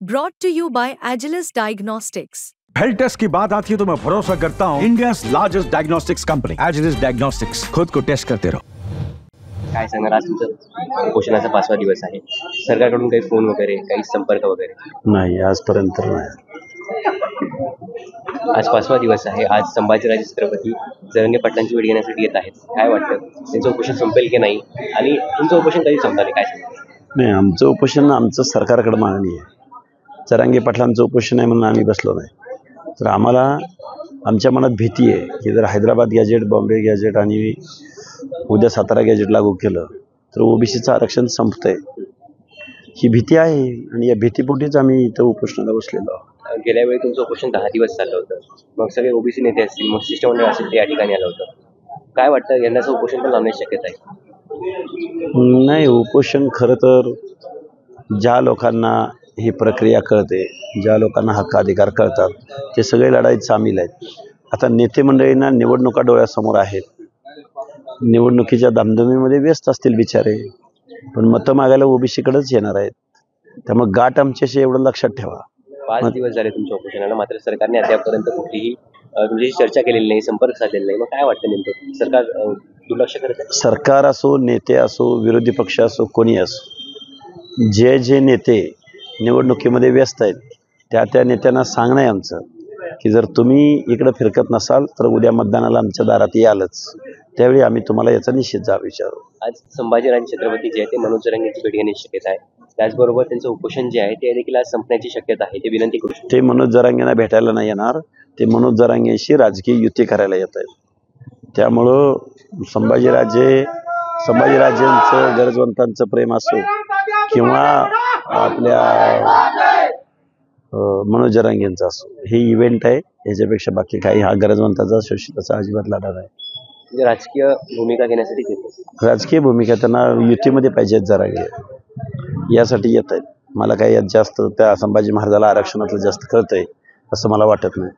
Brought to you by Agilus Diagnostics. Health test की बात आती है तो मैं भरोसा करता हूँ India largest diagnostics company Agilus diagnostics. खुद को टेस्ट करते रहो। काय सांगणार, आज तुमचं उपोषणाचा 5वा दिवस आहे, सरकारकडून काही फोन वगैरे, काही संपर्क वगैरे? नाही, आजपर्यंत नाही। आज 5वा दिवस आहे, आज संभाजीराजे छत्रपती जरांगे पाटलांची भेट घेण्यासाठी येत आहेत। काय वाटतं, त्यांचं उपोषण संपेल की नाही आणि तुमचं उपोषण कधी संपणार आहे, काय सांगणार? नाही, आमचं उपोषण आमचं सरकारकडे मागणी आहे। जरांगे पाटलांचं उपोषण आहे म्हणून आम्ही बसलो नाही, तर आम्हाला आमच्या मनात भीती आहे की जर हैदराबाद गॅजेट, बॉम्बे गॅजेट आणि उद्या सातारा गॅजेट लागू केलं तर ओबीसीचं आरक्षण संपतंय, ही भीती आहे आणि या भीतीपोटीच आम्ही इथं उपोषणाला बसलेलो आहोत। गेल्या वेळी तुमचं उपोषण 10 दिवस चाललं होतं, मग सगळे ओबीसी नेते असतील, मग शिष्टमंडळ असेल, ते या ठिकाणी आलं होतं। काय वाटतं, यंदाचं उपोषण पण लावण्याची शक्यता आहे? नाही, उपोषण खरं तर ज्या लोकांना ही प्रक्रिया कळते, ज्या लोकांना हक्क अधिकार कळतात, ते सगळे लढाईत सामील आहेत। आता नेते मंडळींना निवडणुका डोळ्यासमोर आहेत, निवडणुकीच्या धामधुमीमध्ये व्यस्त असतील बिचारे, पण मतं मागायला ओबीसीकडेच येणार आहेत, त्यामुळे गाठ आमच्याशी एवढं लक्षात ठेवा। 5 दिवस झाले तुमच्या उपोषणाला, मात्र सरकारने अद्यापपर्यंत कुठलीही तुमच्याशी चर्चा केलेली नाही, संपर्क साधलेला नाही, मग काय वाटतं नेमकं सरकार दुर्लक्ष करत आहे? सरकार असो, नेते असो, विरोधी पक्ष असो, कोणी असो, जे नेते निवडणुकीमध्ये व्यस्त आहेत त्या नेत्यांना सांगणं आहे आमचं की जर तुम्ही इकडं फिरकत नसाल तर उद्या मतदानाला आमच्या दारात यालच, त्यावेळी आम्ही तुम्हाला याचा निश्चित जाब विचारू। आज संभाजीराजे छत्रपती जे आहे ते मनोज जरांगेंची भेट घेण्याची शक्यता आहे, त्याचबरोबर त्यांचं उपोषण जे आहे ते देखील आज संपण्याची शक्यता आहे, ते विनंती करू शकतो। ते मनोज जरांगेंना भेटायला नाही येणार, ते मनोज जरांगेंशी राजकीय युती करायला येत आहेत। त्यामुळं संभाजीराजेंचं गरजवंतांचं प्रेम असो किंवा आपल्या मनोज जरांगेंचा असो, हे इव्हेंट आहे, याच्यापेक्षा बाकी काही हा गरजवंताचा शोषिताचा अजिबात लढा नाही। म्हणजे राजकीय भूमिका घेण्यासाठी येतो, राजकीय भूमिका त्यांना युतीमध्ये पाहिजेत जरांगे, यासाठी येत आहेत। मला काही यात जास्त त्या संभाजी महाराजाला आरक्षणातलं जास्त कळतंय असं मला वाटत नाही।